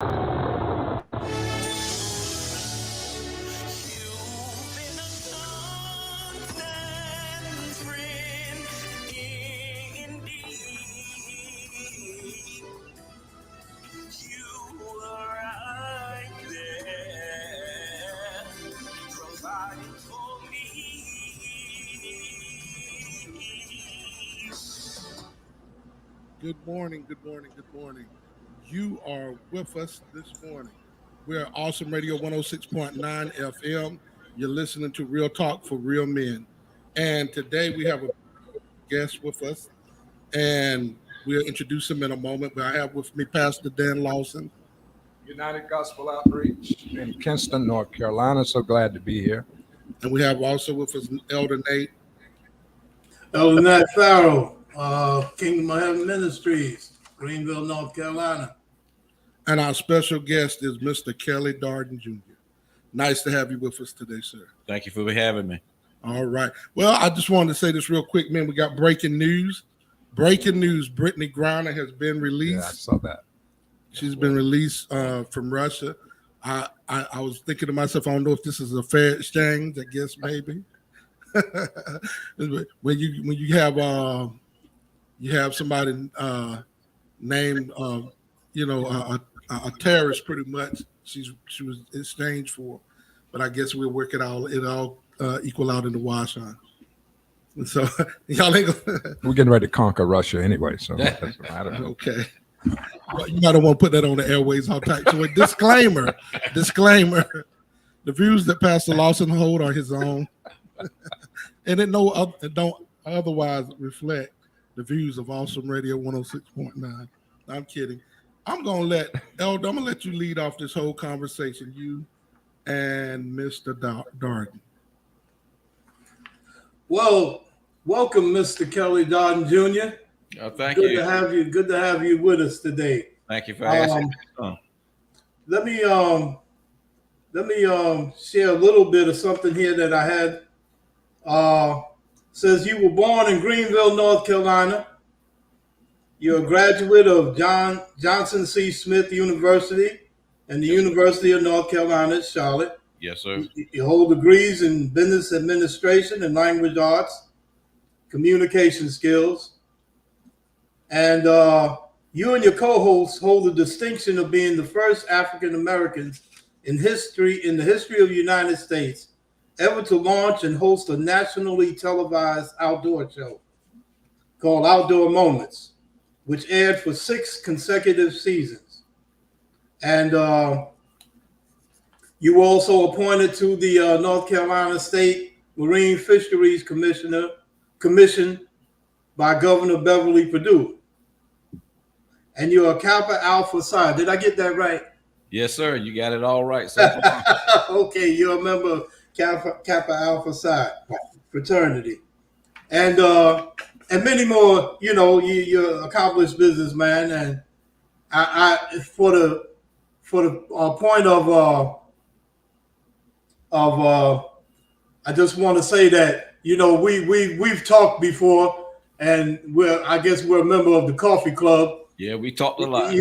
Good morning, good morning, good morning. You are with us this morning. We're Awesome Radio 106.9 FM. You're listening to Real Talk for Real Men. And today we have a guest with us, and we'll introduce him in a moment. But I have with me Pastor Dan Lawson. United Gospel Outreach in Kinston, North Carolina. So glad to be here. And we have also with us Elder Nate. Elder Nate Farrow, Kingdom of Heaven Ministries, Greenville, North Carolina. And our special guest is Mr. Kelly Darden Jr. Nice to have you with us today, sir. Thank you for having me. All right. Well, I just wanted to say this real quick, man. We got breaking news. Breaking news. Brittany Griner has been released. Yeah, I saw that. She's been released from Russia. I was thinking to myself, I don't know if this is a fair exchange. I guess maybe. when you have somebody named a terrorist, pretty much she was exchanged for, but I guess we'll work it all equal out in the wash on. And so y'all ain't we're getting ready to conquer Russia anyway, so I don't know. Okay. Well, you might want to put that on the airways all tight. So a disclaimer. The views that Pastor Lawson hold are his own. And it don't otherwise reflect the views of Awesome Radio 106.9. I'm kidding. I'm gonna let you lead off this whole conversation. You and Mr. Darden. Well, welcome, Mr. Kelly Darden Jr. Oh, thank you. Good to have you with us today. Thank you for asking. Let me share a little bit of something here that I had. Says you were born in Greenville, North Carolina. You're a graduate of Johnson C. Smith University and the University of North Carolina at Charlotte. Yes, sir. You hold degrees in business administration and language arts, communication skills. And you and your co-hosts hold the distinction of being the first African Americans in the history of the United States ever to launch and host a nationally televised outdoor show called Outdoor Moments, which aired for 6 consecutive seasons. And you were also appointed to the North Carolina State Marine Fisheries Commission by Governor Beverly Perdue. And you're a Kappa Alpha Psi. Did I get that right? Yes, sir. You got it all right so far. Okay, you're a member of Kappa Alpha Psi fraternity. And many more, you're an accomplished businessman. And I for the point of I just want to say that, we've talked before, and I guess we're a member of the coffee club. Yeah, we talked a lot.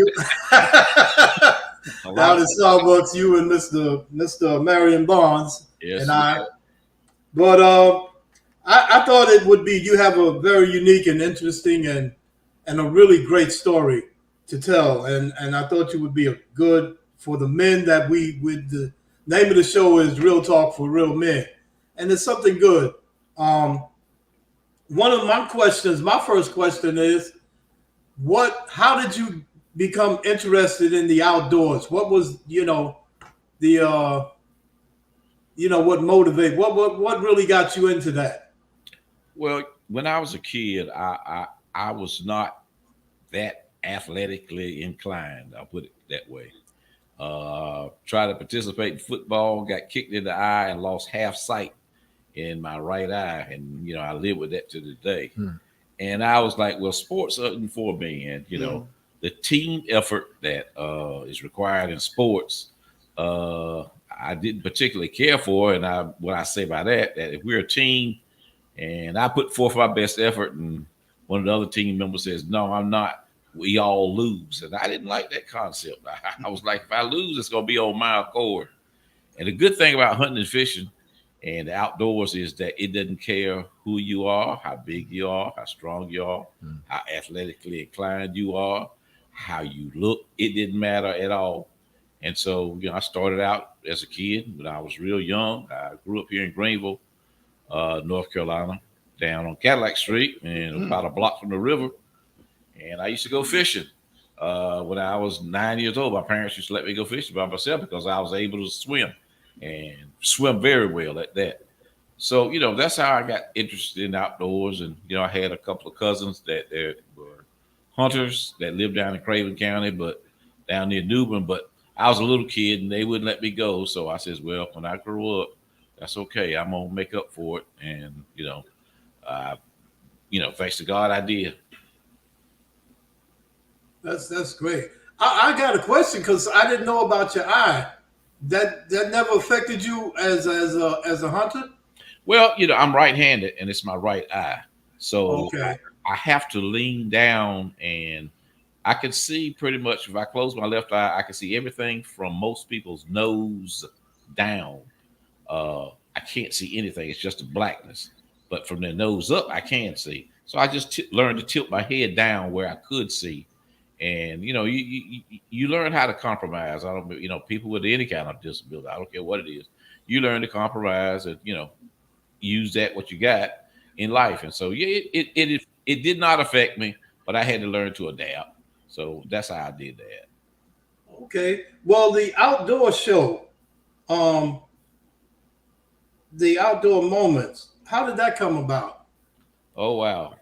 Down at Starbucks, you and Mr. Marion Barnes, yes, and I. But I thought it would be, you have a very unique and interesting and a really great story to tell. And I thought you would be a good for the men that the name of the show is Real Talk for Real Men. And it's something good. One of my first question is, how did you become interested in the outdoors? What was, what motivated, what really got you into that? Well, when I was a kid, I was not that athletically inclined. I'll put it that way. Tried to participate in football, got kicked in the eye and lost half sight in my right eye. And, I live with that to this day. And I was like, well, sports isn't for me. And, the team effort that is required in sports, I didn't particularly care for. And what I say by that if we're a team and I put forth my best effort and one of the other team members says, no, I'm not, we all lose. And I didn't like that concept. I was like, if I lose, it's going to be on my accord. And the good thing about hunting and fishing and the outdoors is that it doesn't care who you are, how big you are, how strong you are, how athletically inclined you are, how you look. It didn't matter at all. And so, I started out as a kid when I was real young. I grew up here in Greenville, North Carolina, down on Cadillac Street and about a block from the river. And I used to go fishing. When I was 9 years old, my parents used to let me go fishing by myself because I was able to swim and swim very well at that. So, that's how I got interested in outdoors. And, I had a couple of cousins that were hunters that lived down in Craven County, but down near Newbern. But I was a little kid and they wouldn't let me go. So I says, well, when I grow up, that's okay. I'm going to make up for it. And, thanks to God, I did. That's great. I got a question because I didn't know about your eye. That never affected you as a hunter? Well, I'm right-handed and it's my right eye. So Okay. I have to lean down and I can see pretty much if I close my left eye, I can see everything from most people's nose down. I can't see anything. It's just a blackness. But from their nose up, I can see. So I just learned to tilt my head down where I could see. And, you learn how to compromise. I don't, people with any kind of disability, I don't care what it is. You learn to compromise and, use that what you got in life. And so, yeah, it did not affect me, but I had to learn to adapt. So that's how I did that. Okay. Well, the outdoor show, the outdoor moments, how did that come about? Oh, wow.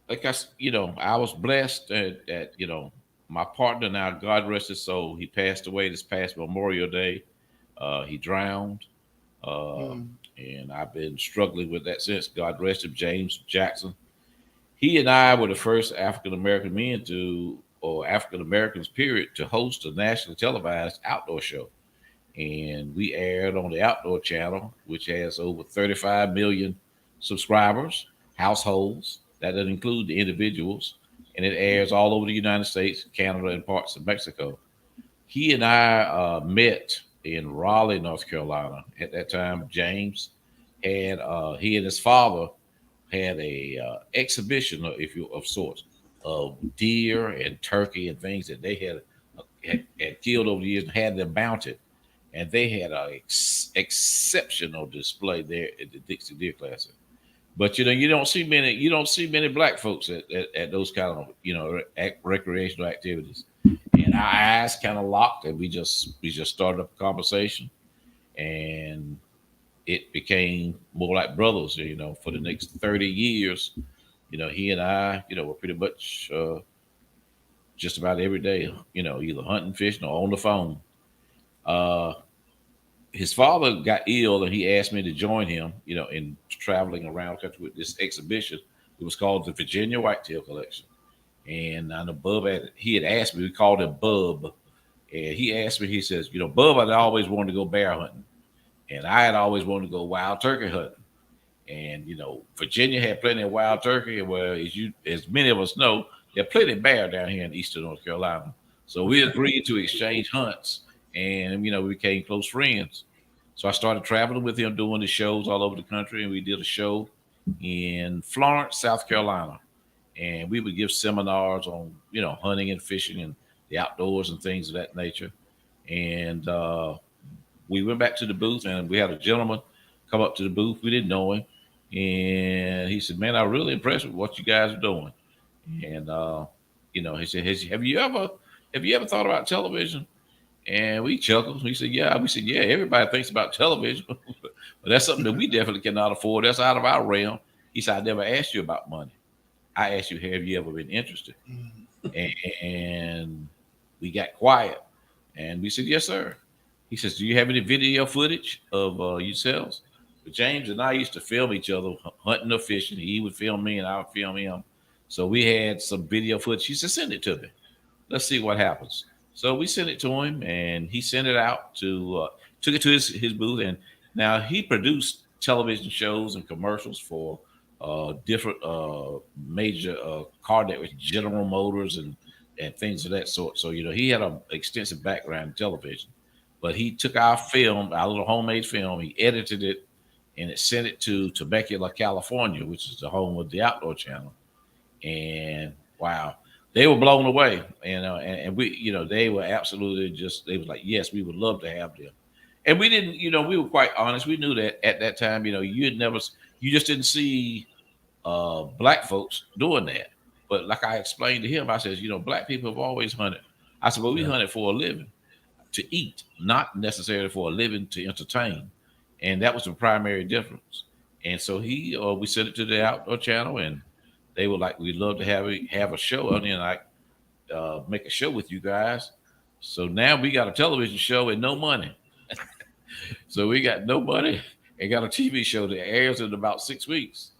Like I was blessed that my partner now, God rest his soul, he passed away this past Memorial Day. He drowned. And I've been struggling with that since. God rest him, James Jackson. He and I were the first African American men or African Americans, period, to host a nationally televised outdoor show. And we aired on the Outdoor Channel, which has over 35 million subscribers, households. That doesn't include the individuals. And it airs all over the United States, Canada, and parts of Mexico. He and I met in Raleigh, North Carolina. At that time, James had he and his father had a exhibition, of sorts, of deer and turkey and things that they had killed over the years and had them mounted. And they had an exceptional display there at the Dixie Deer Classic. But you don't see many black folks at those kind of recreational activities. And our eyes kind of locked, and we just started up a conversation, and it became more like brothers. For the next 30 years, he and I, were pretty much just about every day, either hunting, fishing, or on the phone. His father got ill and he asked me to join him, in traveling around the country with this exhibition. It was called the Virginia Whitetail Collection. And I know Bub he had asked me, we called him Bub. And he asked me, he says, Bub, I'd always wanted to go bear hunting. And I had always wanted to go wild turkey hunting. And, Virginia had plenty of wild turkey. Well, as many of us know, there are plenty of bear down here in eastern North Carolina. So we agreed to exchange hunts. And, we became close friends. So I started traveling with him, doing the shows all over the country. And we did a show in Florence, South Carolina. And we would give seminars on, hunting and fishing and the outdoors and things of that nature. And we went back to the booth and we had a gentleman come up to the booth. We didn't know him. And he said, man, I'm really impressed with what you guys are doing. And, he said, have you ever thought about television? And we chuckled. We said, yeah. We said, yeah, everybody thinks about television, but that's something that we definitely cannot afford. That's out of our realm. He said, I never asked you about money. I asked you, have you ever been interested? And we got quiet. And we said, yes, sir. He says, do you have any video footage of yourselves? But James and I used to film each other hunting or fishing. He would film me and I would film him. So we had some video footage. He said, send it to me. Let's see what happens. So we sent it to him, and he sent it out took it to his booth. And now he produced television shows and commercials for different major car networks, General Motors and things of that sort. So he had an extensive background in television, but he took our film, our little homemade film, he edited it, and it sent it to Temecula, California, which is the home of the Outdoor Channel. And wow, they were blown away, and we, they were absolutely they was like, yes, we would love to have them. And we didn't, we were quite honest. We knew that at that time, you just didn't see black folks doing that. But like I explained to him, I said, black people have always hunted. I said, well, we hunted for a living, to eat, not necessarily for a living to entertain. And that was the primary difference. And so we sent it to the Outdoor Channel, and they were like, we'd love to have a show on there, and make a show with you guys. So now we got a television show and no money. So we got no money and got a TV show that airs in about 6 weeks.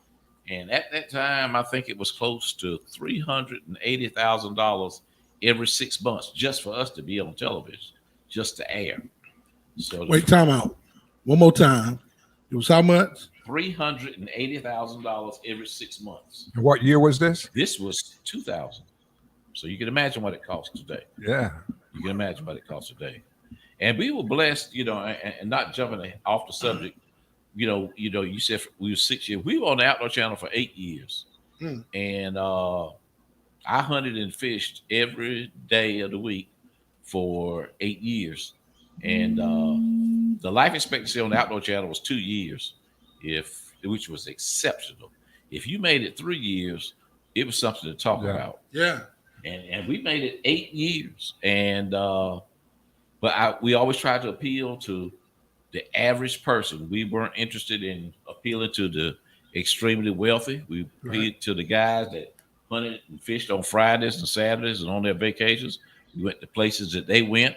And at that time, I think it was close to $380,000 every 6 months just for us to be on television, just to air. So wait, time out. One more time. It was how much? $380,000 every 6 months. And what year was this? This was 2000. So you can imagine what it costs today. Yeah. You can imagine what it costs today. And we were blessed, and not jumping off the subject, you said we were 6 years. We were on the Outdoor Channel for 8 years. And I hunted and fished every day of the week for 8 years. And the life expectancy on the Outdoor Channel was 2 years, which was exceptional. If you made it 3 years, it was something to talk about. Yeah. And we made it 8 years. And but we always tried to appeal to the average person. We weren't interested in appealing to the extremely wealthy. We appealed to the guys that hunted and fished on Fridays and Saturdays and on their vacations. We went to places that they went.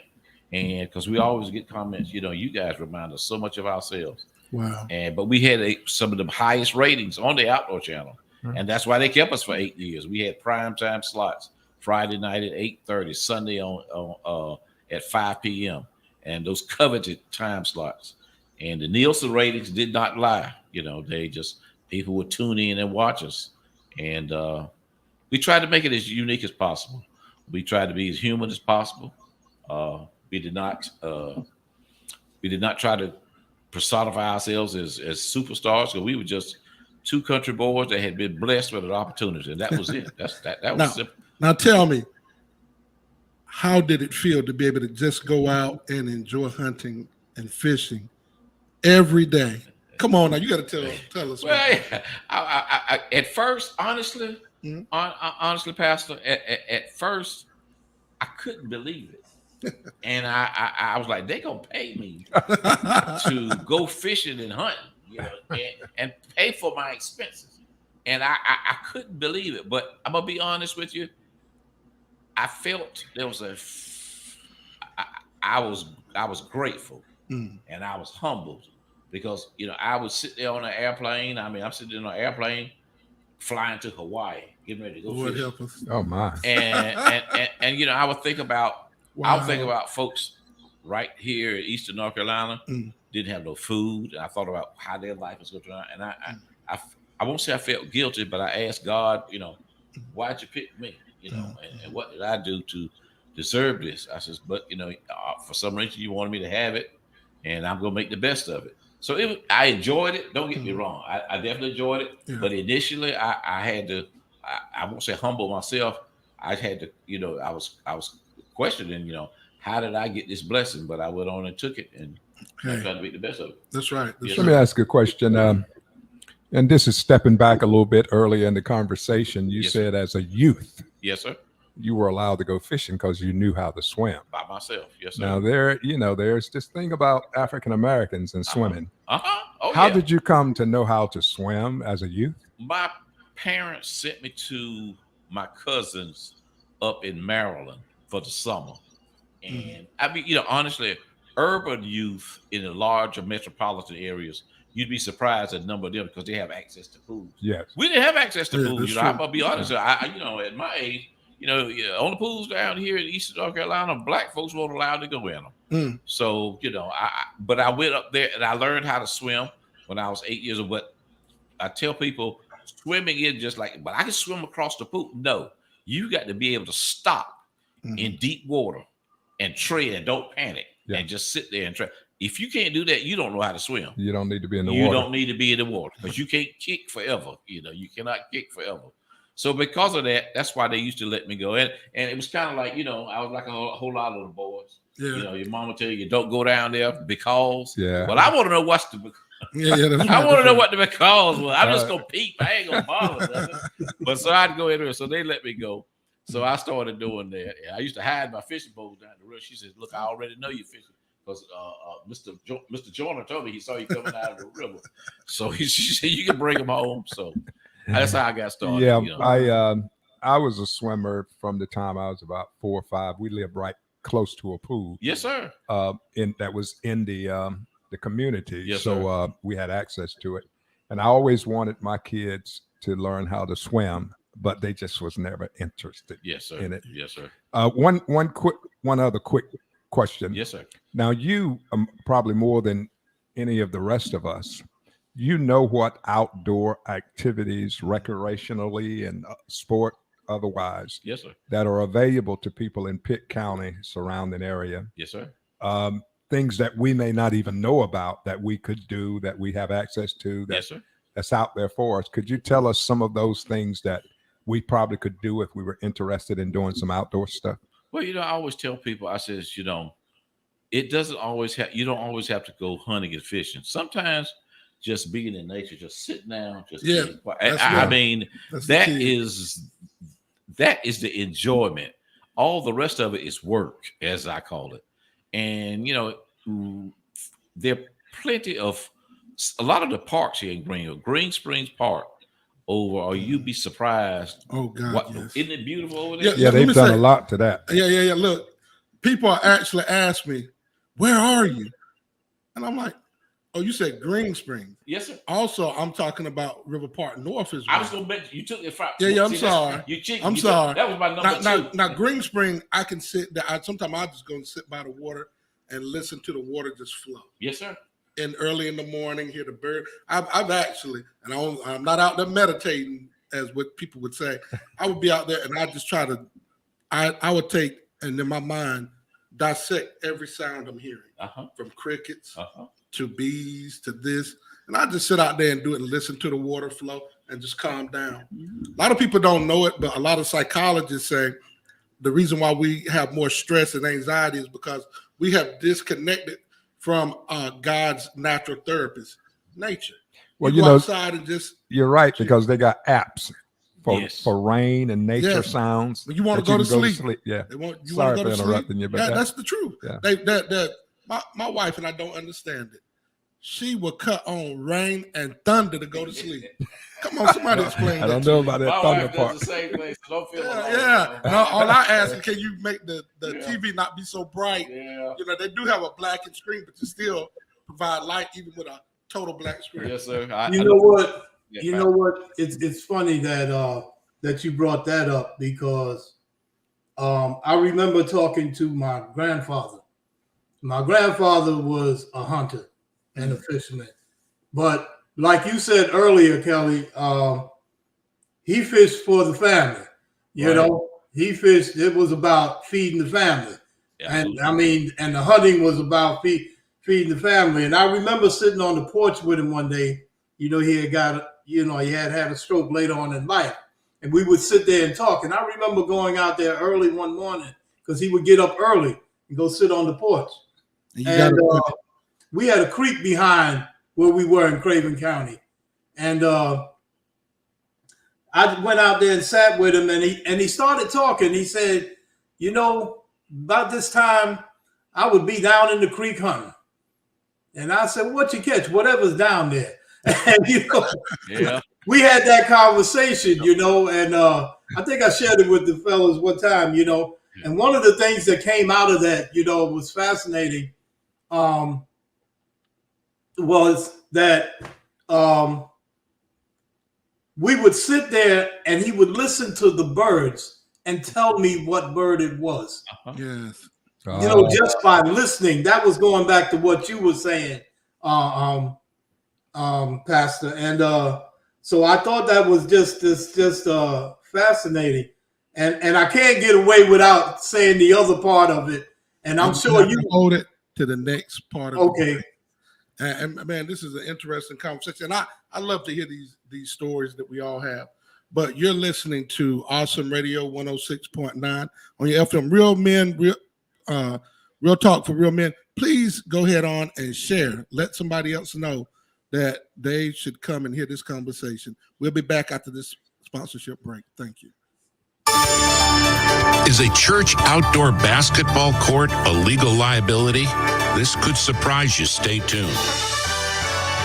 And because we always get comments, you guys remind us so much of ourselves. Wow. But we had some of the highest ratings on the Outdoor Channel. And that's why they kept us for 8 years. We had primetime slots, Friday night at 8:30, Sunday on at 5 p.m. and those coveted time slots. And the Nielsen ratings did not lie. People would tune in and watch us. And we tried to make it as unique as possible. We tried to be as human as possible. We did not try to personify ourselves as superstars, because we were just two country boys that had been blessed with an opportunity, and that was it. That was simple. Now tell me, how did it feel to be able to just go out and enjoy hunting and fishing every day? Come on now, you got to tell us. Well, I at first, honestly, Pastor, at first, I couldn't believe it. And I was like, they gonna pay me to go fishing and hunting, and pay for my expenses. And I couldn't believe it. But I'm gonna be honest with you. I felt there was I was grateful, and I was humbled, because I would sit there on an airplane. I mean, I'm sitting on an airplane flying to Hawaii, getting ready to go Lord fish. help us. Oh my. And I would think about Wow. I would think about folks right here in Eastern North Carolina didn't have no food. And I thought about how their life was going to turn out. And I won't say I felt guilty, but I asked God, why'd you pick me? And what did I do to deserve this? I says, but for some reason you wanted me to have it, and I'm gonna make the best of it. So I enjoyed it. Don't get me wrong. I definitely enjoyed it. Yeah. But initially I had to, I won't say humble myself. I had to, I was questioning, how did I get this blessing? But I went on and took it, and I tried to make the best of it. That's right. Let me ask a question. And this is stepping back a little bit earlier in the conversation. You said as a youth, yes, sir, you were allowed to go fishing because you knew how to swim. By myself, yes, sir. Now there's this thing about African Americans and swimming. Oh, how did you come to know how to swim as a youth? My parents sent me to my cousins up in Maryland for the summer. And I mean, honestly, urban youth in the larger metropolitan areas, you'd be surprised at the number of them, because they have access to pools. Yes. We didn't have access to pools. I'm gonna be honest. Yeah. At my age, on the pools down here in Eastern North Carolina, black folks weren't allowed to go in them. So, but I went up there and I learned how to swim when I was 8 years old. But I tell people, swimming is just like, but I can swim across the pool. No, you got to be able to stop in deep water and tread and don't panic and just sit there and try. If you can't do that, you don't know how to swim. You don't need to be in the water. You don't need to be in the water because you can't kick forever. You know, you cannot kick forever. So because of that, that's why they used to let me go. And it was kind of like, you know, I was like a whole lot of the boys. Yeah. You know, your mama tell you don't go down there because. Yeah. Well, I want to know what's the. I want to know what the because was. I'm just gonna peep. I ain't gonna bother nothing. But so I'd go in there. So they let me go. So I started doing that. I used to hide my fishing poles down the river. She said, "Look, I already know you're fishing." Because Mr. Joyner told me he saw you coming out of the river, so she said you can bring him home. So that's how I got started. Yeah, you know? I was a swimmer from the time I was about 4 or 5. We lived right close to a pool. Yes, sir. That was in the community, yes, so we had access to it. And I always wanted my kids to learn how to swim, but they just was never interested. Yes, sir. In it. Yes, sir. One other quick question. Yes, sir. Now you probably more than any of the rest of us, you know what outdoor activities recreationally and sport otherwise, yes, sir, that are available to people in Pitt County surrounding area. Yes, sir. Things that we may not even know about that we could do, that we have access to, that, yes, sir, that's out there for us. Could you tell us some of those things that we probably could do if we were interested in doing some outdoor stuff? Well, you know, I always tell people, I says, you know, it doesn't always have, you don't always have to go hunting and fishing. Sometimes just being in nature, just sitting down, just I mean, that is the enjoyment. All the rest of it is work, as I call it. And, you know, there are plenty of, a lot of the parks here in Green Springs Park or you'd be surprised. Oh, God, yes. Isn't it beautiful over there? Yeah, they've done a lot to that. Yeah. Look, people actually ask me, where are you? And I'm like, oh, you said Green Springs. Yes, sir. Also, I'm talking about River Park North as well. I was going to bet you took it from. Yeah, I'm sorry. I'm sorry. That was my number 2. Now, Green Spring, I can sit there. Sometimes I just go and sit by the water and listen to the water just flow. Yes, sir. And early in the morning, hear the bird. I've actually, and I'm not out there meditating, as what people would say. I would be out there and I just try to, I would take, and in my mind, dissect every sound I'm hearing, from crickets to bees to this. And I just sit out there and do it and listen to the water flow and just calm down. A lot of people don't know it, but a lot of psychologists say the reason why we have more stress and anxiety is because we have disconnected from God's natural therapist, nature. Well, you know, outside and just you're right, because they got apps for rain and nature sounds. When you want to go to sleep. Yeah. Sorry for interrupting you, but that's the truth. Yeah. My wife and I don't understand it. She will cut on rain and thunder to go to sleep. Come on, somebody explain that. I don't know about that thunder part. Does the same thing, so don't feel No, all I ask is, can you make the TV not be so bright? Yeah. You know, they do have a blackened screen, but you still provide light even with a total black screen. Yes, sir. You know what? It's funny that you brought that up, because I remember talking to my grandfather. My grandfather was a hunter and a fisherman, but like you said earlier, Kelly, he fished for the family. You know, he fished. It was about feeding the family, and and the hunting was about feeding the family. And I remember sitting on the porch with him one day. You know, he had had a stroke later on in life, and we would sit there and talk. And I remember going out there early one morning, because he would get up early and go sit on the porch. And we had a creek behind where we were in Craven County. And I went out there and sat with him, and he started talking. He said, you know, about this time, I would be down in the creek hunting. And I said, what you catch? Whatever's down there. And, you know, we had that conversation, you know, and I think I shared it with the fellas one time, you know. And one of the things that came out of that, you know, was fascinating, was that we would sit there and he would listen to the birds and tell me what bird it was. Yes. You know, just by listening. That was going back to what you were saying, Pastor. And So I thought that was just fascinating. And I can't get away without saying the other part of it. And I'm sure you hold it to the next part of okay. And man, this is an interesting conversation. And I love to hear these stories that we all have. But you're listening to Awesome Radio 106.9 on your FM. Real Men, real talk for real men. Please go ahead on and share. Let somebody else know that they should come and hear this conversation. We'll be back after this sponsorship break. Thank you. Is a church outdoor basketball court a legal liability? This could surprise you. Stay tuned.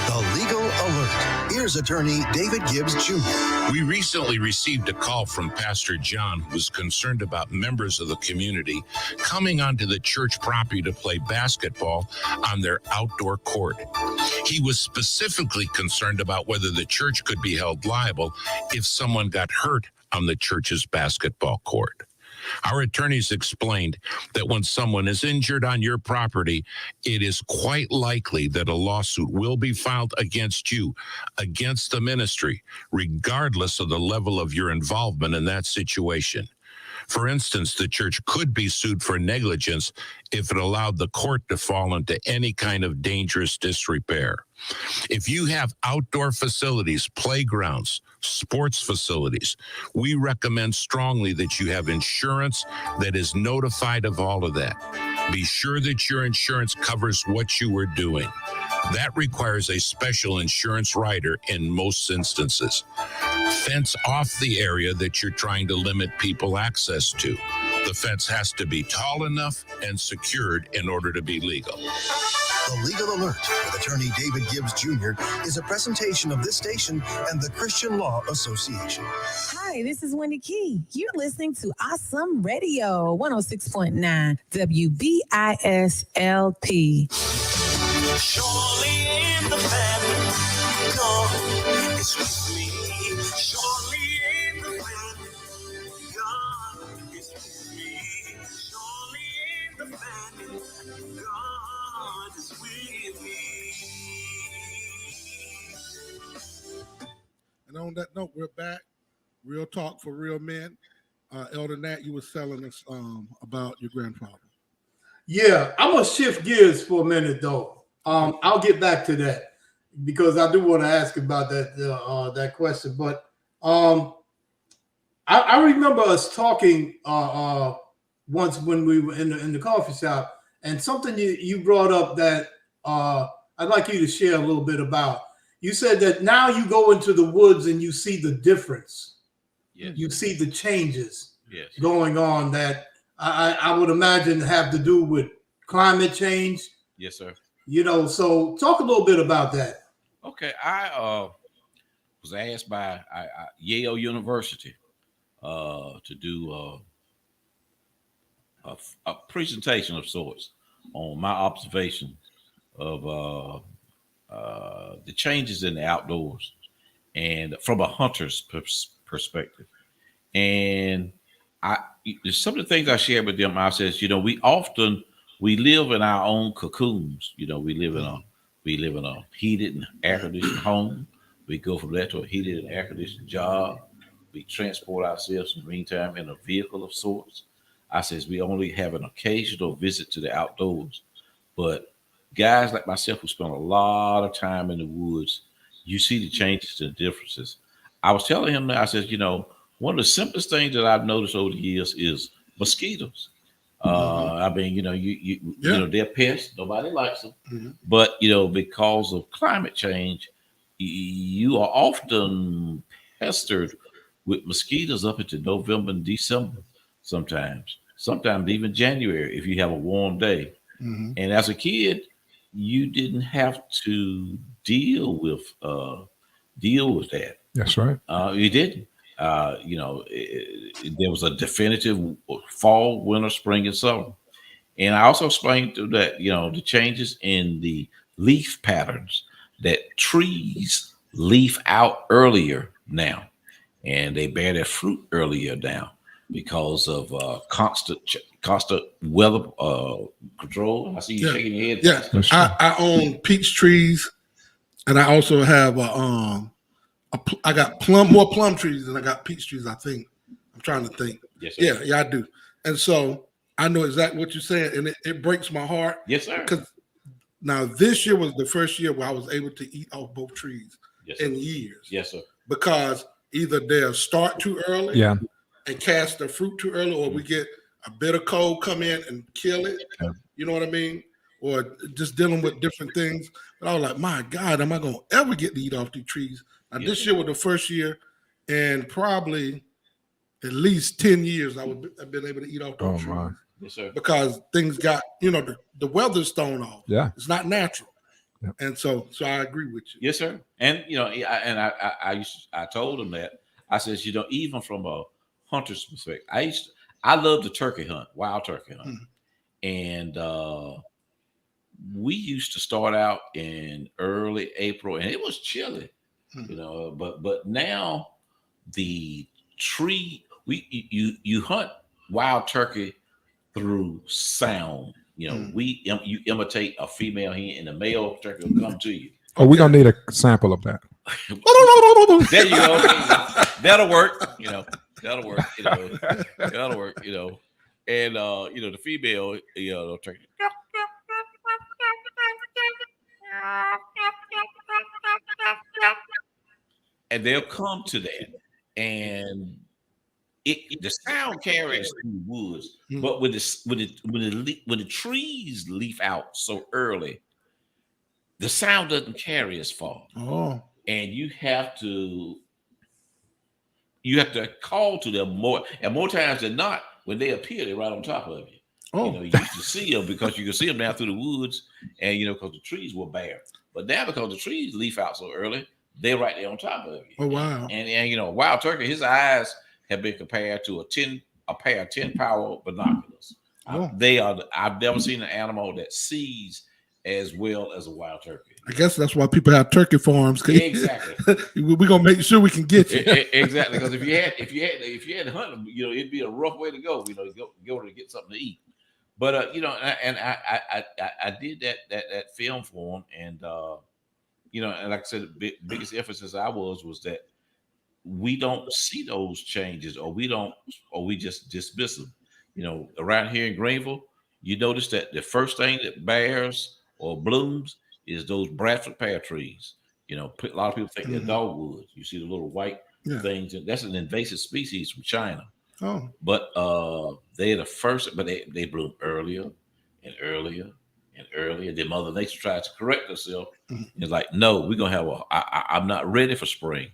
The Legal Alert. Here's attorney David Gibbs Jr. We recently received a call from Pastor John, who was concerned about members of the community coming onto the church property to play basketball on their outdoor court. He was specifically concerned about whether the church could be held liable if someone got hurt on the church's basketball court. Our attorneys explained that when someone is injured on your property, it is quite likely that a lawsuit will be filed against you, against the ministry, regardless of the level of your involvement in that situation. For instance, the church could be sued for negligence if it allowed the court to fall into any kind of dangerous disrepair. If you have outdoor facilities, playgrounds, sports facilities, we recommend strongly that you have insurance that is notified of all of that. Be sure that your insurance covers what you are doing. That requires a special insurance rider in most instances. Fence off the area that you're trying to limit people access to. The fence has to be tall enough and secured in order to be legal. The Legal Alert with attorney David Gibbs Jr. is a presentation of this station and the Christian Law Association. Hi, this is Wendy Key. You're listening to Awesome Radio 106.9 WBISLP. Surely in the family, God is with me. Surely in the family, God is with me. Surely in the family, God is with me. And on that note, we're back. Real talk for real men. Elder Nat, you were telling us about your grandfather. Yeah, I'm gonna shift gears for a minute though. I'll get back to that because I do want to ask about that question. But I remember us talking once when we were in the coffee shop, and something you brought up that I'd like you to share a little bit about. You said that now you go into the woods and you see the difference. Yes. You see the changes Yes. going on that I would imagine have to do with climate change. Yes, sir. You know, so talk a little bit about that. Okay, I was asked by Yale University to do a presentation of sorts on my observation of the changes in the outdoors and from a hunter's perspective. And some of the things I shared with them, I says, you know, we live in our own cocoons. You know, we live in a heated and air conditioned home. We go from that to a heated and air conditioned job. We transport ourselves in the meantime in a vehicle of sorts. I says we only have an occasional visit to the outdoors, but guys like myself who spend a lot of time in the woods, you see the changes and differences. I was telling him that I says, you know, one of the simplest things that I've noticed over the years is mosquitoes. I mean, you know, you know, they're pests. Nobody likes them, but you know, because of climate change, you are often pestered with mosquitoes up into November and December. Sometimes even January if you have a warm day. And as a kid, you didn't have to deal with that. That's right. You didn't. You know, there was a definitive fall, winter, spring, and summer. And I also explained to that, you know, the changes in the leaf patterns, that trees leaf out earlier now, and they bear their fruit earlier now because of constant weather control. I see you shaking your head. Yeah, I own peach trees, and I also have I got more plum trees than I got peach trees. I think. I'm trying to think. Yes, sir. Yeah, I do. And so I know exactly what you're saying, and it breaks my heart. Yes, sir. Because now this year was the first year where I was able to eat off both trees in years. Yes, sir. Because either they'll start too early, Yeah. and cast their fruit too early, or we get a bitter cold come in and kill it. Yeah. You know what I mean? Or just dealing with different things. But I was like, my God, am I going to ever get to eat off these trees? Now, this year was the first year, and probably at least 10 years I've been able to eat off those trees. My. Yes, sir. Because things got, the weather's thrown off. Yeah. It's not natural. Yeah. And so I agree with you. Yes, sir. And I told him that. I said, even from a hunter's perspective, I love the turkey hunt, wild turkey hunt. And we used to start out in early April, and it was chilly, but now the tree, you hunt wild turkey through sound. You imitate a female hen, and the male turkey will come to you. Oh, we're gonna need a sample of that. There you go. That'll work. That'll work. That'll work. And the female, turkey. And they'll come to that, and the sound carries through the woods. But when the trees leaf out so early, the sound doesn't carry as far. Oh. And you have to call to them more, and more times than not, when they appear, they're right on top of you. Oh. You used to see them because you could see them down through the woods, and because the trees were bare. But now, because the trees leaf out so early, they're right there on top of you. Oh, wow. And wild turkey, his eyes have been compared to a pair of 10-power binoculars. Oh. I've never seen an animal that sees as well as a wild turkey. I guess that's why people have turkey farms. Exactly. We're gonna make sure we can get you. Exactly, because if you had to hunt them, it'd be a rough way to go. Go to get something to eat. But I did that film for him, and and like I said, the biggest emphasis was that we don't see those changes, or we just dismiss them. Around here in Greenville, you notice that the first thing that bears or blooms is those Bradford pear trees. A lot of people think they're dogwoods. You see the little white things, and that's an invasive species from China. Oh, but they're the first, but they bloom earlier and earlier and earlier. Then Mother Nature tries to correct herself. It's like, no, we're gonna have I'm not ready for spring,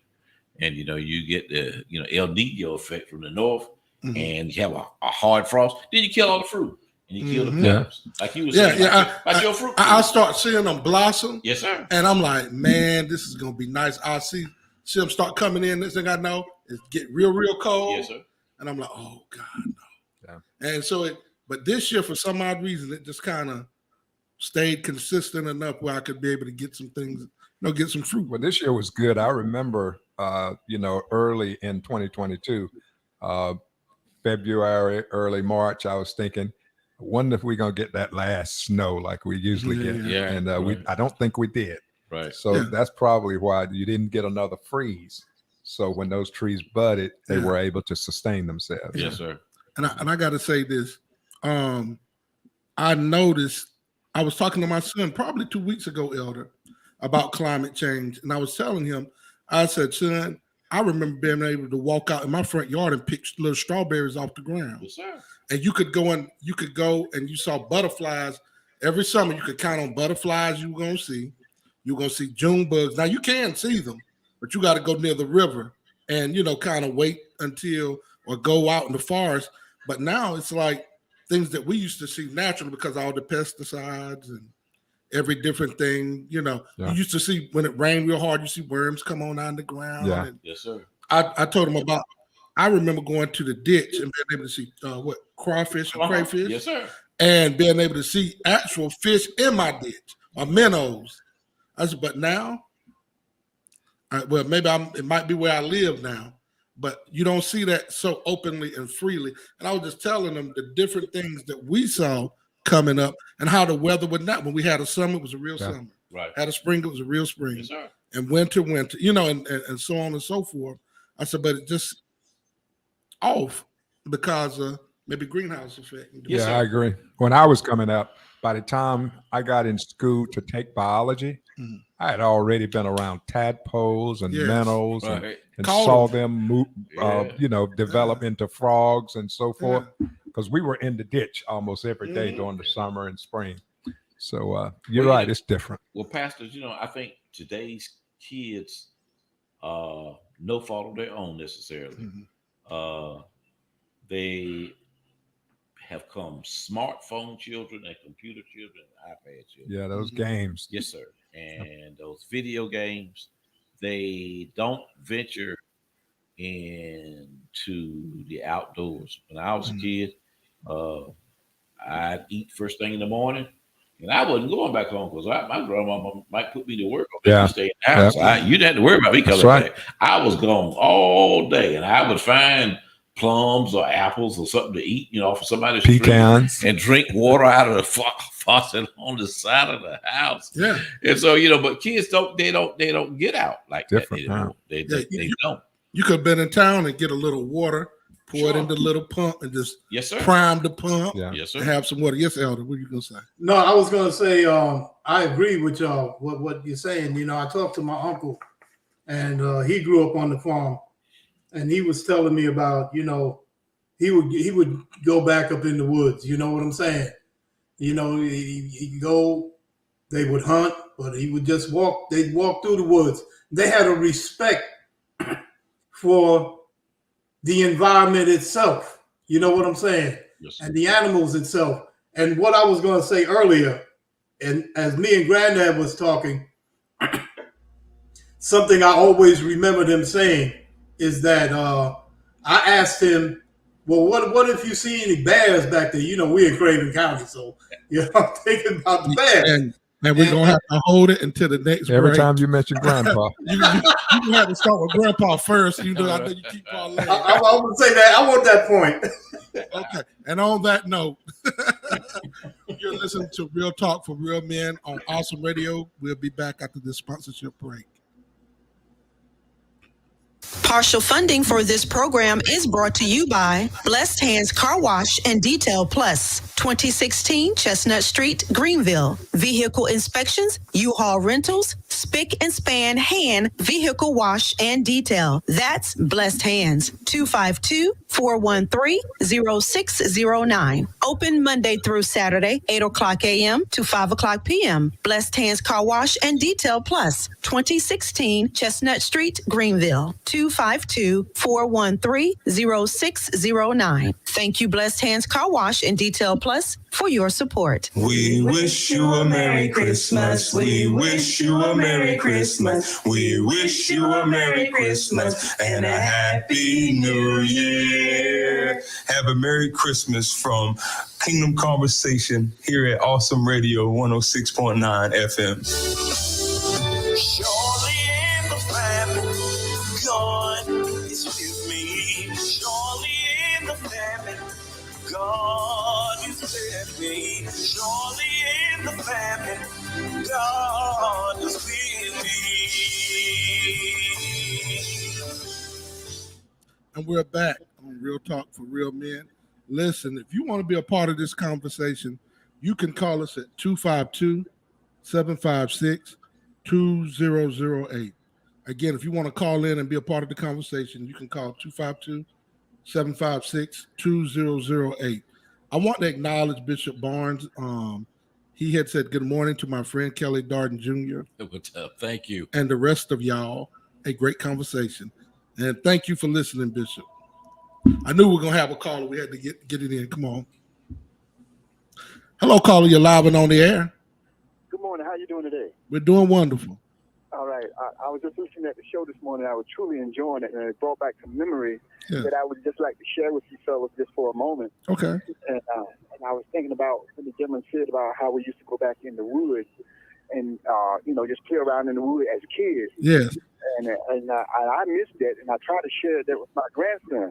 and you get the El Nino effect from the north, and you have a hard frost. Then you kill all the fruit. And you kill the peppers, like you were saying, like your fruit. I'll start seeing them blossom. Yes, sir. And I'm like, man, this is gonna be nice. I'll see them start coming in. Next thing I know, it get real cold. Yes, sir. And I'm like, oh God, no. Yeah. And so but this year, for some odd reason, it just kind of stayed consistent enough where I could be able to get some things, get some fruit. Well, this year was good. I remember, early in 2022, February, early March, I was thinking, I wonder if we're gonna get that last snow like we usually get. Yeah. And I don't think we did. Right. So that's probably why you didn't get another freeze. So when those trees budded, they were able to sustain themselves. Yes, sir. And I got to say this. I noticed, I was talking to my son probably 2 weeks ago, Elder, about climate change. And I was telling him, I said, son, I remember being able to walk out in my front yard and pick little strawberries off the ground. Yes, sir. And you could go and you saw butterflies every summer. You could count on butterflies you were going to see. You're going to see June bugs. Now you can see them, but you got to go near the river and, kind of wait until or go out in the forest. But now it's like things that we used to see naturally because of all the pesticides and every different thing, You used to see when it rained real hard, you see worms come on out of the ground. Yeah. And yes, sir. I told him about, I remember going to the ditch and being able to see crawfish and crayfish. Yes, sir. And being able to see actual fish in my ditch or minnows. I said, but now, maybe it might be where I live now, but you don't see that so openly and freely. And I was just telling them the different things that we saw coming up and how the weather would not. When we had a summer, it was a real summer. Right. Had a spring, it was a real spring. Yes, sir. and winter, and so on and so forth. I said, but it just off because of maybe greenhouse effect. Yes, I sir. agree. When I was coming up, by the time I got in school to take biology, Mhm. I had already been around tadpoles and Yes. minnows Right. and Caught saw 'em. them move, Yeah. develop into frogs and so forth. Yeah. Because we were in the ditch almost every day Mhm. during the summer and spring. So you're Well, right, it's different. Well, pastors, I think today's kids, no fault of their own necessarily. Mhm. They have come smartphone children and computer children and iPad children. Yeah, those Mhm. games. Yes, sir. And those video games, they don't venture into the outdoors. When I was a Mhm. kid, I'd eat first thing in the morning, and I wasn't going back home because my grandmama might put me to work or make Yeah. me stay in the house. Yeah. You didn't have to worry about me That's coming right. back. I was gone all day, and I would find plums or apples or something to eat, off of somebody's tree, Pecans. and drink water out of the faucet on the side of the house. Yeah. And so, but kids don't get out like Different that anymore. now. They Yeah, don't. You could have been in town and get a little water, pour it in the little pump, and just Yes, sir. prime the pump. Yeah. Yes, And sir. have some water. Yes, Elder. What are you gonna say? No, I was gonna say I agree with y'all what you're saying. I talked to my uncle, and he grew up on the farm, and he was telling me about he would go back up in the woods. You know what I'm saying? He'd go. They would hunt, but he would just walk. They'd walk through the woods. They had a respect for the environment itself. You know what I'm saying? Yes, sir. And the animals itself. And what I was going to say earlier, and as me and Granddad was talking, something I always remembered him saying is that I asked him, well, what if you see any bears back there? We're in Craven County, so I'm thinking about the bears. And we're gonna have to hold it until the next Every break. time you mention grandpa. you gonna have to start with Grandpa first. I know you keep parlaying. I want to say that. I want that point. Okay. And on that note, you're listening to Real Talk for Real Men on Awesome Radio. We'll be back after this sponsorship break. Partial funding for this program is brought to you by Blessed Hands Car Wash and Detail Plus, 2016 Chestnut Street, Greenville. Vehicle inspections, U-Haul rentals, spick and span hand vehicle wash and detail. That's Blessed Hands, 252-413-0609. Open Monday through Saturday, 8 o'clock a.m. to 5 o'clock p.m. Blessed Hands Car Wash and Detail Plus, 2016 Chestnut Street, Greenville, 252-413-0609. Thank you, Blessed Hands Car Wash and Detail Plus, for your support. We wish you a Merry Christmas. We wish you a Merry Christmas. We wish you a Merry Christmas and a Happy New Year. Have a Merry Christmas from Kingdom Conversation here at Awesome Radio 106.9 FM. Surely in the family, God is with me. Surely in the family, God is with me. Surely in the family, God is with me. And we're back on Real Talk for Real Men. Listen, if you want to be a part of this conversation, you can call us at 252-756-2008. Again, if you want to call in and be a part of the conversation, you can call 252-756-2008. I want to acknowledge Bishop Barnes. He had said good morning to my friend Kelly Darden Jr. What's up? Thank you. and the rest of y'all. A great conversation. And thank you for listening, Bishop. I knew we were going to have a caller. We had to get it in. Come on. Hello, caller. You're live and on the air. Good morning. How you doing today? We're doing wonderful. All right. I was just listening at the show this morning. I was truly enjoying it, and it brought back some memories that I would just like to share with you fellas just for a moment. Okay. And I was thinking about what the gentleman said about how we used to go back in the woods and, just play around in the woods as kids. Yes. And I missed that, and I tried to share that with my grandson.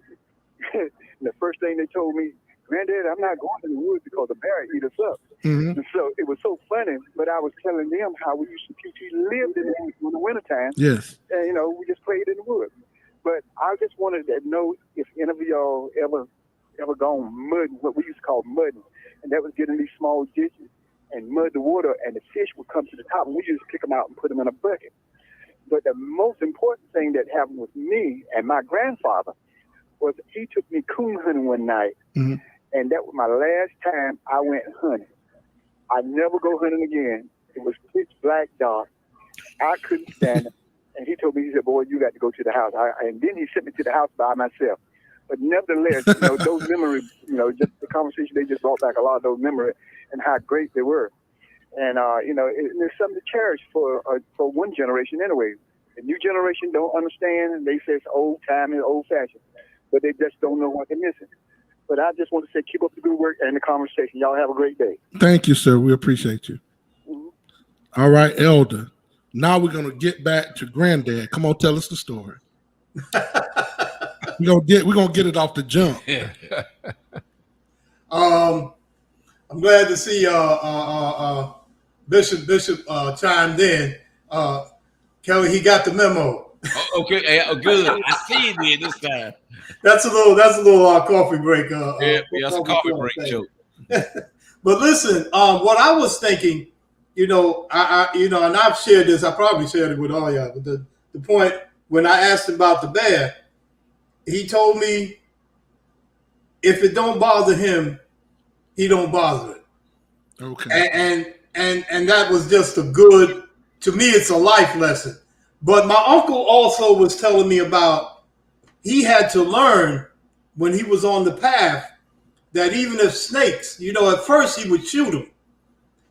And the first thing they told me, Granddad, I'm not going in the woods because the bear eat us up. Mm-hmm. And so it was so funny, but I was telling them how we used to lived in the wintertime. Yes. And, we just played in the woods. But I just wanted to know if any of y'all ever gone mudding, what we used to call mudding. And that was getting these small ditches and mud the water, and the fish would come to the top, and we just pick them out and put them in a bucket. But the most important thing that happened with me and my grandfather was he took me coon hunting one night, and that was my last time I went hunting. I never go hunting again. It was pitch black dark. I couldn't stand it. And he told me, he said, boy, you got to go to the house. And then he sent me to the house by myself. But nevertheless, those memories, just the conversation, they just brought back a lot of those memories and how great they were. And, there's something to cherish for one generation anyway. The new generation don't understand, and they say it's old-timey, old-fashioned. But they just don't know what they're missing. But I just want to say keep up the good work and the conversation. Y'all have a great day. Thank you, sir. We appreciate you. Mm-hmm. All right, Elder. Now we're going to get back to Granddad. Come on, tell us the story. We're gonna get it off the jump. I'm glad to see Bishop chimed in. Kelly, he got the memo. Okay, good. I see it this time. That's a little coffee break. That's a coffee break joke. But listen, what I was thinking, and I've shared this. I probably shared it with all y'all. But the point when I asked him about the bear, he told me if it don't bother him, he don't bother it. Okay. And that was just a good. To me, it's a life lesson. But my uncle also was telling me about he had to learn when he was on the path that even if snakes, at first he would shoot them.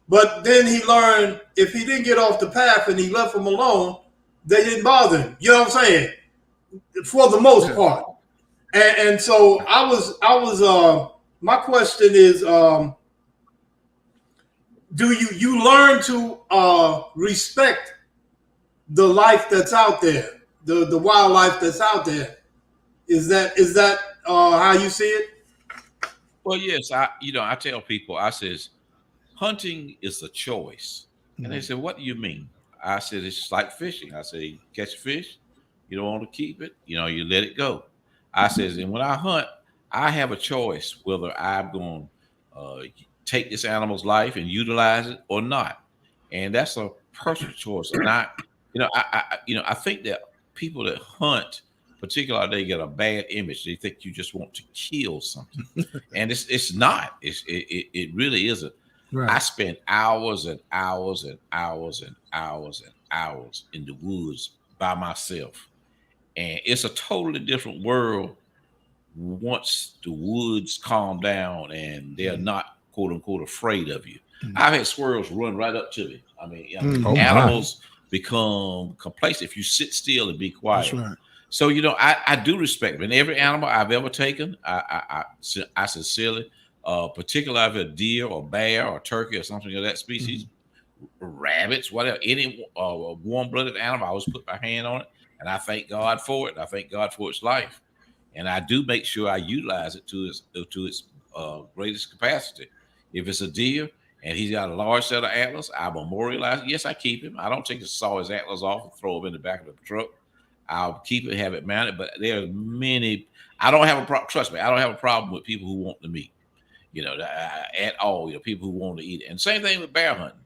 But then he learned if he didn't get off the path and he left them alone, they didn't bother him. You know what I'm saying? For the most part. And so I was my question is, do you learn to respect the life that's out there, the wildlife that's out there? Is that how you see it? Well, yes. I tell people, I says, hunting is a choice. And they said, what do you mean? I said, it's like fishing. I said, you catch a fish, you don't want to keep it, you let it go. I says, and when I hunt, I have a choice whether I'm going to take this animal's life and utilize it or not. And that's a personal choice. And I think that people that hunt, particularly, they get a bad image. They think you just want to kill something, and it's not. It really isn't. Right. I spend hours and hours and hours and hours and hours in the woods by myself, and it's a totally different world once the woods calm down and they're not quote unquote afraid of you. I've had squirrels run right up to me. I mean, animals become complacent if you sit still and be quiet. That's right. So I do respect them. And every animal I've ever taken, I sincerely, particularly if a deer or bear or turkey or something of that species, rabbits, whatever, any warm-blooded animal, I always put my hand on it, and I thank God for it. I thank God for its life, and I do make sure I utilize it to its greatest capacity. If it's a deer and he's got a large set of antlers, I memorialize it. Yes, I keep him. I don't take his antlers off and throw them in the back of the truck. I'll keep it, have it mounted. But there are many. I don't have a problem. Trust me, I don't have a problem with people who want the meat. At all. People who want to eat it. And same thing with bear hunting.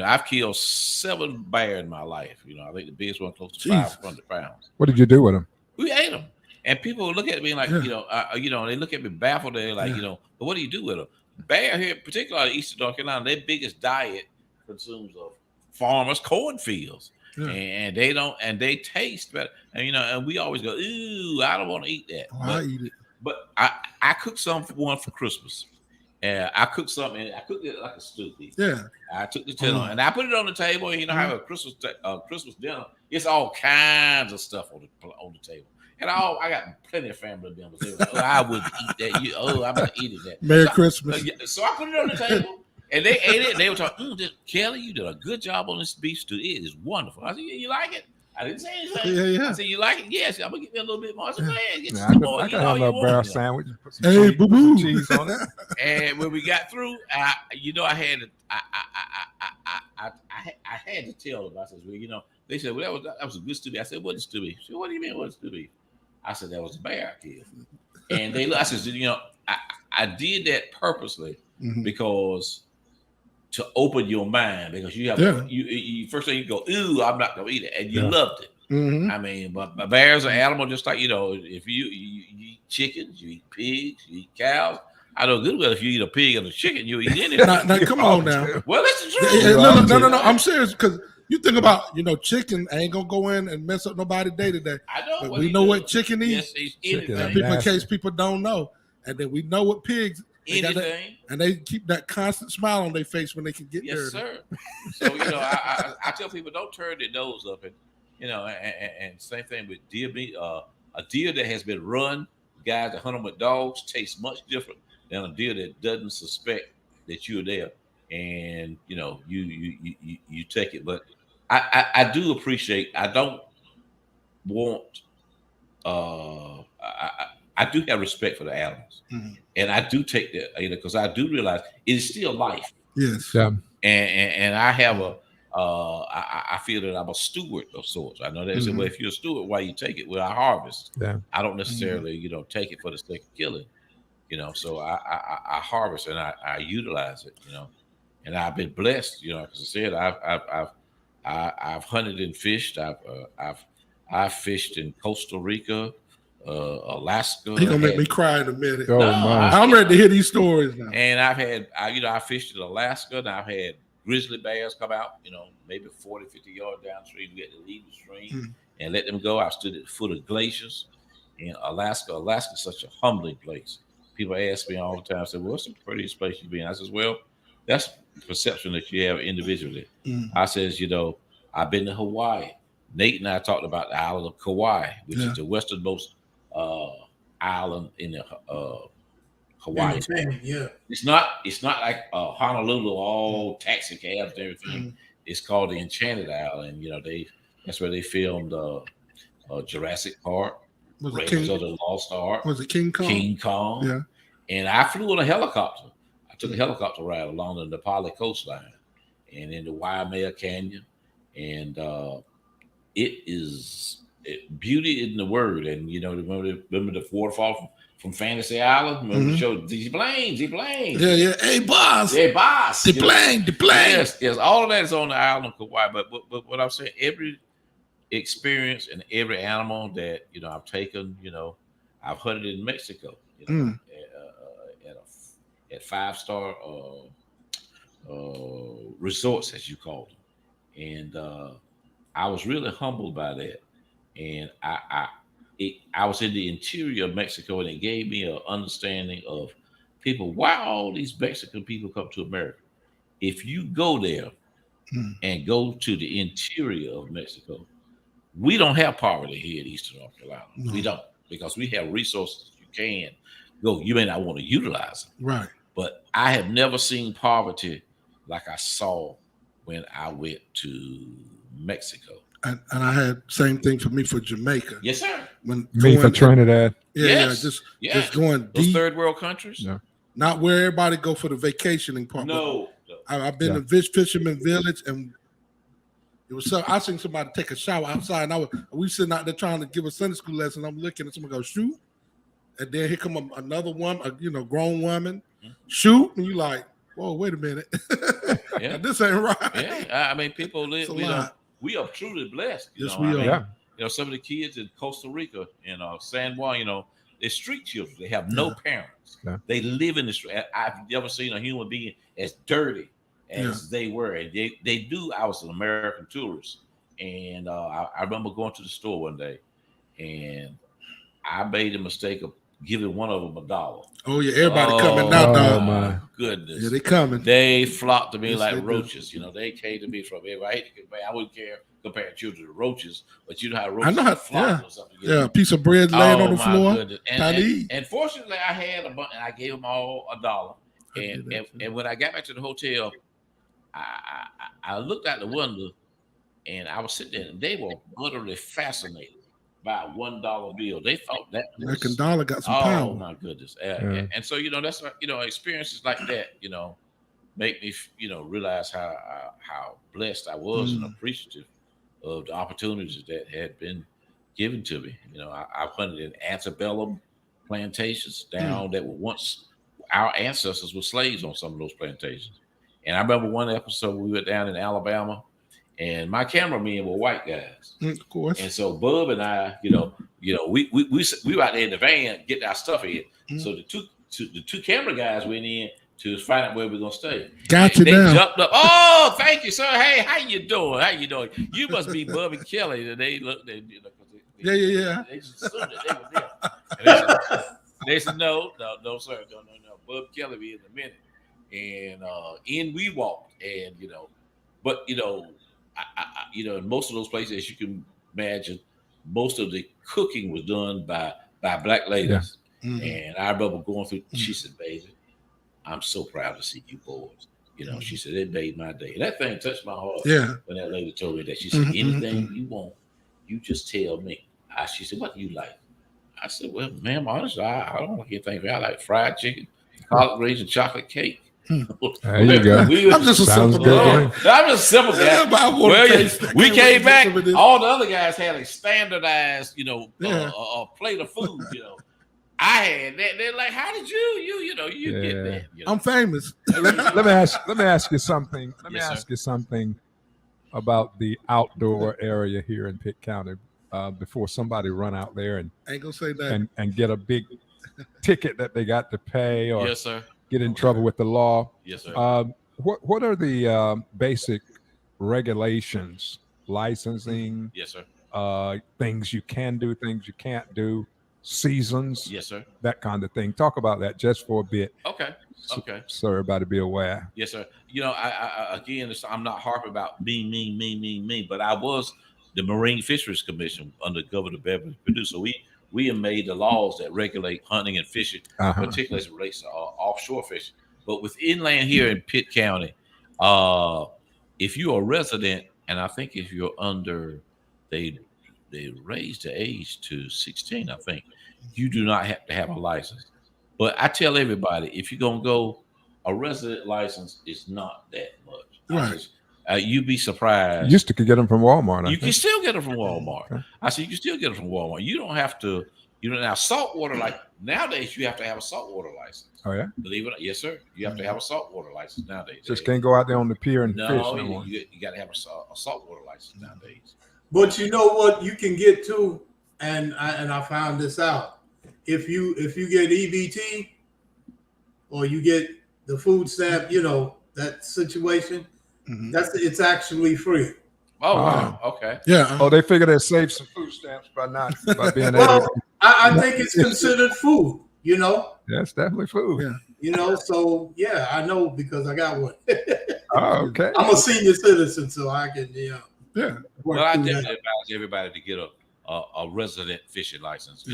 I've killed 7 bears in my life. I think the biggest one close to 500 pounds. What did you do with them? We ate them. And people look at me like, they look at me baffled. They're like, but what do you do with them? Bear here, particularly Eastern North Carolina, their biggest diet consumes of farmers' cornfields. Yeah. And they don't, and they taste better. And and we always go, ooh, I don't want to eat that. I eat it. But I cooked one for Christmas. And I cooked something, and I cooked it like a stew. Yeah. I took the tin and I put it on the table. And how a Christmas dinner, it's all kinds of stuff on the table. And I got plenty of family members. They were like, I wouldn't eat that. I'm not eating that. Merry Christmas. So I put it on the table, and they ate it. And they were talking, Kelly, you did a good job on this beef stew. It is wonderful. I said, yeah, you like it? I didn't say anything. Yeah. I said, you like it? Yes. I'm gonna give you a little bit more. I said, man, get Yeah, some more. I You can know, have a you little bear want, sandwich. Put some Hey, cheese, put boo-boo. some cheese on it. And when we got through, I had to tell them. I said, well, they said, well, that was a good stew beef. I said, what is stew beef? She said, what do you mean, what is stew beef? I said, that was a bear I killed. And I said, I did that purposely because to open your mind, because you have you first thing you go, ooh, I'm not gonna eat it, and you loved it. I mean, but bears are animal just like if you eat chickens, you eat pigs, you eat cows. I know good well if you eat a pig and a chicken, you eat anything. Now, come on now. Well, that's the truth. No. I'm serious because you think about chicken ain't gonna go in and mess up nobody's day to day. I know. But we know what chicken is. Yes, Chicken. And people, in case people don't know, and then we know what pigs. Anything. And they keep that constant smile on their face when they can get yes, dirty. Sir. So I tell people don't turn their nose up, and and same thing with deer meat. A deer that has been run, guys that hunt them with dogs, tastes much different than a deer that doesn't suspect that you're there, and you take it. But I do appreciate. I don't want. I do have respect for the animals, and I do take that, because I do realize it is still life. Yes. Yeah. And I have I feel that I'm a steward of sorts. I know they say, well, if you're a steward, why you take it? Well, I harvest. Yeah. I don't necessarily, take it for the sake of killing, So I harvest and I utilize it, and I've been blessed, because I said I've hunted and fished. I've fished in Costa Rica, Alaska. He's gonna make me cry in a minute. Oh, my. I'm ready to hear these stories now. And I've had, I fished in Alaska, and I've had grizzly bears come out, maybe 40, 50 yards downstream. We had to leave the stream and let them go. I stood at the foot of glaciers in Alaska. Alaska is such a humbling place. People ask me all the time, say, well, what's the prettiest place you've been? I says, well, that's the perception that you have individually. I says, I've been to Hawaii. Nate and I talked about the island of Kauai, which is the westernmost island in the Hawaii. Yeah. It's not like Honolulu, all taxi cabs and everything. It's called the Enchanted Island. That's where they filmed Jurassic Park, Raiders of the Lost Ark. Was it King Kong? King Kong. Yeah. And I flew on a helicopter. I took a helicopter ride along the Nepali coastline and in the Waimea Canyon. And it is beauty in the word. And remember the waterfall from Fantasy Island? Remember the show Z Planes. Yeah. Hey boss. The plane. Yes, all of that is on the island of Kauai. But what I'm saying, every experience and every animal that I've taken, I've hunted in Mexico, at 5-star resorts, as you call them. And I was really humbled by that. And I was in the interior of Mexico, and it gave me an understanding of people. Why all these Mexican people come to America? If you go there and go to the interior of Mexico, we don't have poverty here in Eastern North Carolina. No. We don't, because we have resources you can go. You may not want to utilize them. Right. But I have never seen poverty like I saw when I went to Mexico. And I had same thing for me for Jamaica. Yes, sir. Me for Trinidad. Just going deep. Those third world countries. Yeah. Not where everybody go for the vacationing part. No. I've been to Fisherman Village, and it was so I seen somebody take a shower outside, and we sitting out there trying to give a Sunday school lesson. I'm looking at someone go shoot, and then here come another woman, grown woman, shoot, and you like, whoa, wait a minute, this ain't right. Yeah, I mean, people live. We are truly blessed. Yes, we are. Some of the kids in Costa Rica, San Juan, they're street children. They have no parents. Yeah. They live in the street. I've never seen a human being as dirty as they were. And they do. I was an American tourist, and I remember going to the store one day, and I made the mistake of giving one of them $1. Oh yeah, everybody coming now, dog. Oh my goodness. Yeah, they coming. They flocked to me like roaches. They came to me from everywhere. I hate to compare. I wouldn't care comparing children to roaches, but you know how roaches flock or something. Yeah, a piece of bread laying on the floor. And fortunately, I had a bunch, and I gave them all $1. And when I got back to the hotel, I looked out the window, and I was sitting there, and they were utterly fascinated by a $1 bill. They thought that was, American dollar got some power. oh my goodness. And so, that's experiences like that, make me, realize how blessed I was and appreciative of the opportunities that had been given to me. I hunted in antebellum plantations down that were once our ancestors were slaves on some of those plantations. And I remember one episode we were down in Alabama, and my cameramen were white guys, of course. And so Bub and I, we were out there in the van getting our stuff in. So the two camera guys went in to find out where we're gonna stay. Got you they now. Jumped up. Oh, thank you, sir. Hey, how you doing? How you doing? You must be Bub and Kelly. And they looked at Yeah. They just assumed that they were there. And they said, no, sir, no. Bub Kelly be in a minute. And in we walked, and but in most of those places, as you can imagine, most of the cooking was done by black ladies. Yeah. And I remember going through. She said, "Baby, I'm so proud to see you boys." She said it made my day. That thing touched my heart. Yeah. When that lady told me that, she said, "Anything you want, you just tell me." She said, "What do you like?" I said, "Well, ma'am, honestly, I don't like anything. I like fried chicken, collard greens, and chocolate cake." There you go. I'm just a simple guy. I'm just a simple guy. We came back. All the other guys had a standardized, plate of food. I had that. They're like, "How did you get that?" I'm famous. Let me ask you something. Let me ask you something about the outdoor area here in Pitt County before somebody run out there and ain't gonna say that and get a big ticket that they got to pay or yes, sir. Get in trouble with the law. Yes, sir. What are the basic regulations, licensing? Yes, sir. Things you can do, things you can't do, seasons. Yes, sir. That kind of thing. Talk about that just for a bit. Okay. So everybody be aware. Yes, sir. I'm not harping about me, but I was the Marine Fisheries Commission under Governor Beverly Perdue. So we have made the laws that regulate hunting and fishing, particularly as it relates to offshore fishing. But with inland here in Pitt County, if you're a resident, and I think if you're under, they raised the age to 16, I think, you do not have to have a license. But I tell everybody, if you're going to go, a resident license is not that much. Right. You'd be surprised. Used to could get them from Walmart. You can still get them from Walmart. Okay. I said you can still get them from Walmart. You don't have to. Now saltwater, like nowadays, you have to have a saltwater license. Oh yeah. Believe it or not, yes, sir. You have to have a saltwater license nowadays. Just can't go out there on the pier and fish. No, you got to have a saltwater license nowadays. But you know what you can get too, and I found this out. If you get EBT or you get the food stamp, that situation. It's actually free. Oh, wow. Okay. Yeah. Oh, they figure they save some food stamps by being well, able. I think it's considered food. Yeah, it's definitely food. Yeah. So yeah, I know because I got one. Oh, okay. I'm a senior citizen, so I can Yeah. Well, I definitely advise everybody to get a resident fishing license.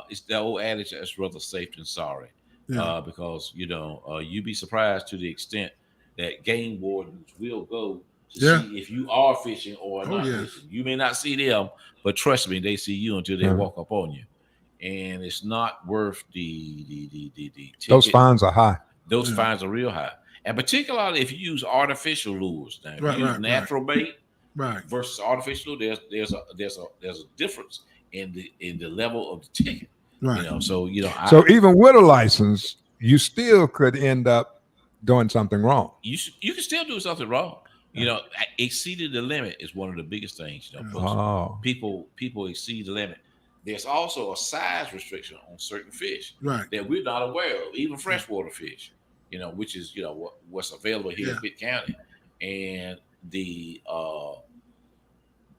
It's the old adage that's rather safe than sorry. Yeah. Because you'd be surprised to the extent that game wardens will go to see if you are fishing or not fishing. You may not see them, but trust me, they see you until they walk up on you, and it's not worth the ticket. Those fines are high. Those fines are real high, and particularly if you use artificial lures. Now, if you use natural bait versus artificial lure, there's a difference in the level of the ticket. Right. So even with a license, you still could end up doing something wrong. You can still do something wrong. Exceeding the limit is one of the biggest things. People exceed the limit. There's also a size restriction on certain fish that we're not aware of, even freshwater fish. Which is what's available here in Pitt County, and the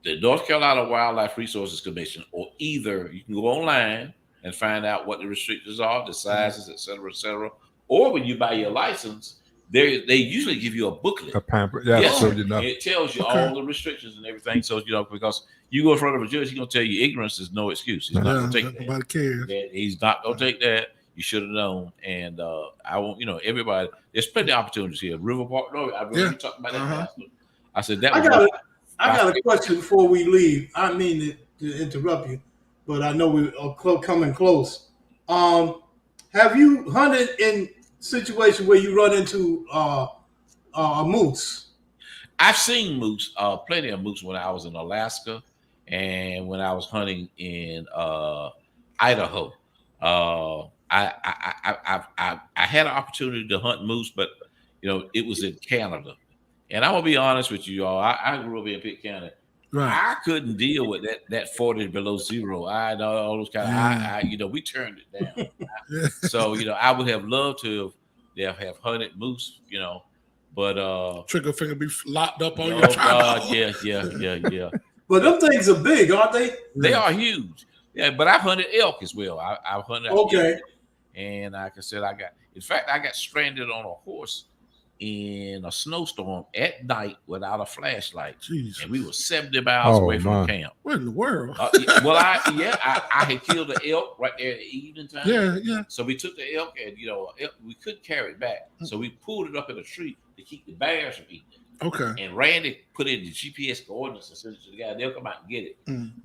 North Carolina Wildlife Resources Commission, or either you can go online and find out what the restrictions are, the sizes, et cetera, or when you buy your license, they usually give you a booklet, a pamphlet. So it tells you all the restrictions and everything. So because you go in front of a judge, he's gonna tell you ignorance is no excuse. He's not gonna take that. Nobody cares. He's not gonna take that. You should have known. And I won't. Everybody. There's plenty of opportunities here. River Park. No, I really talked about that. I said that. I got a question before we leave. I mean to interrupt you, but I know we are coming close. Have you hunted in situations where you run into a moose? I've seen moose, plenty of moose when I was in Alaska and when I was hunting in Idaho. I had an opportunity to hunt moose, but it was in Canada. And I'm gonna be honest with you, y'all. I grew up in Pitt County. Right. I couldn't deal with that 40 below zero. I know all those kind of. We turned it down. So I would have loved to have hunted moose. But trigger finger be locked up on your tripod. Yeah. But them things are big, aren't they? They are huge. Yeah, but I've hunted elk as well. I've hunted elk, and like I said, I got stranded on a horse in a snowstorm at night without a flashlight. Jeez. And we were 70 miles away from camp. What in the world? I had killed the elk right there at the evening time. Yeah. So we took the elk and we couldn't carry it back. So we pulled it up in a tree to keep the bears from eating it. Okay. And Randy put in the GPS coordinates and sent it to the guy. They'll come out and get it.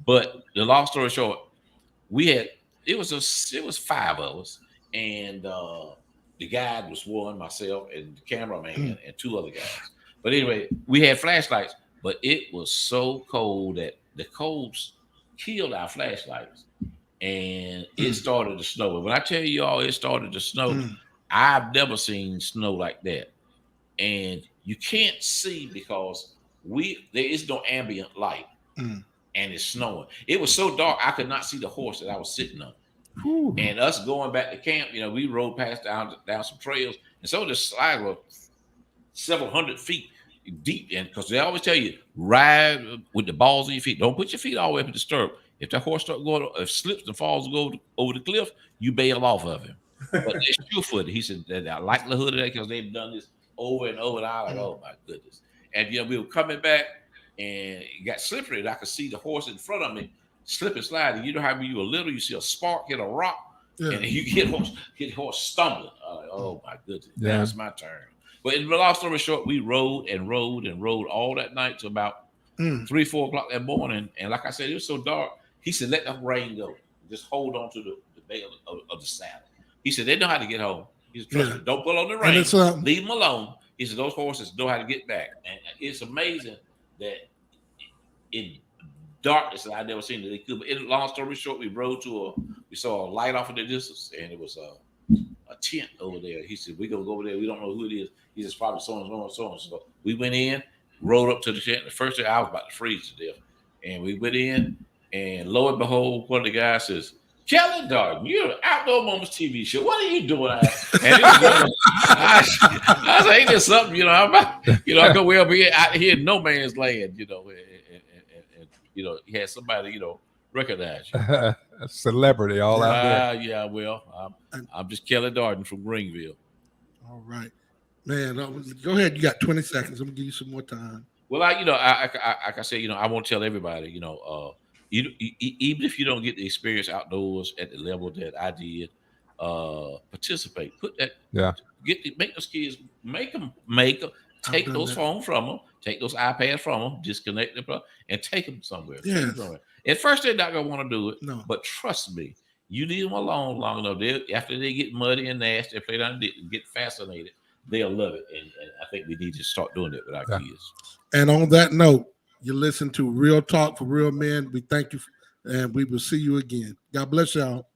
But the long story short, it was 5 of us, and the guide was one, myself, and the cameraman, and 2 other guys. But anyway, we had flashlights, but it was so cold that the colds killed our flashlights, and it started to snow. And when I tell you all, it started to snow, I've never seen snow like that. And you can't see because there is no ambient light, and it's snowing. It was so dark I could not see the horse that I was sitting on. And us going back to camp, we rode past down some trails, and so the slide was several hundred feet deep. And because they always tell you, ride with the balls of your feet. Don't put your feet all the way up in the stirrup. If that horse starts going, if slips and falls over the cliff, you bail off of him. But they're sure-footed. He said that the likelihood of that, because they've done this over and over, and I was like, oh my goodness. And we were coming back, and it got slippery, and I could see the horse in front of me slip and slide. And you know how when you were little, you see a spark hit a rock, and you get horse stumbling. Like, oh my goodness, now it's my turn. But in the long story short, we rode all that night to about 3-4 o'clock that morning. And like I said, it was so dark. He said, let the rain go. Just hold on to the bale of the saddle. He said, they know how to get home. He said, trust me, don't pull on the rain. Leave them alone. He said, those horses know how to get back. And it's amazing that in darkness that I've never seen that they could. But in long story short, we saw a light off in the distance, and it was a tent over there. He said, we're going to go over there. We don't know who it is. He said, probably so and so. So we went in, rode up to the tent. The first day I was about to freeze to death. And we went in, and lo and behold, one of the guys says, Kelly Darden, you're an Outdoor Moments TV show. What are you doing? And I was like, ain't there something, I go well be out here in no man's land, and he had somebody, recognize you. A celebrity all out there. Yeah, well, I'm just Kelly Darden from Greenville. All right. Man, go ahead. You got 20 seconds. I'm going to give you some more time. Well, like I said, I want to tell everybody, even if you don't get the experience outdoors at the level that I did, participate. Put that. Yeah. Make those kids. Make them. Take those phones from them. Take those iPads from them. Disconnect them and take them somewhere. Yeah. At first, they're not gonna want to do it. No. But trust me, you leave them alone long enough. After they get muddy and nasty, play down, get fascinated, they'll love it. And I think we need to start doing it with our kids. And on that note, you listen to Real Talk for Real Men. We thank you, and we will see you again. God bless y'all.